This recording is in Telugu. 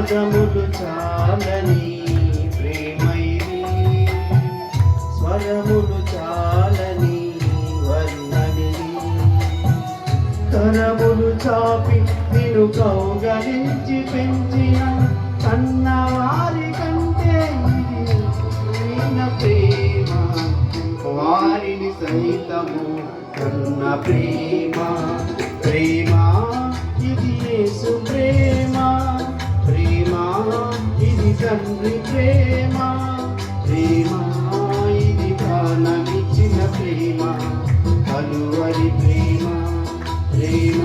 పదములు చాలని ప్రేమైది, స్వరములు చాలని వర్ణనిది. కరములు చాపి నిన్ను కౌగలించి పెంచిన కన్నవారి కంటే ఇది అయిన ప్రేమ, వారిని సైతము కన్న ప్రేమ. ప్రేమ ఇది యేసు ప్రేమ, ప్రేమ ఇది తండ్రి ప్రేమ, ప్రేమ ఇది ప్రాణమిచ్చిన ప్రేమ, కలువరి ప్రేమ. ప్రేమ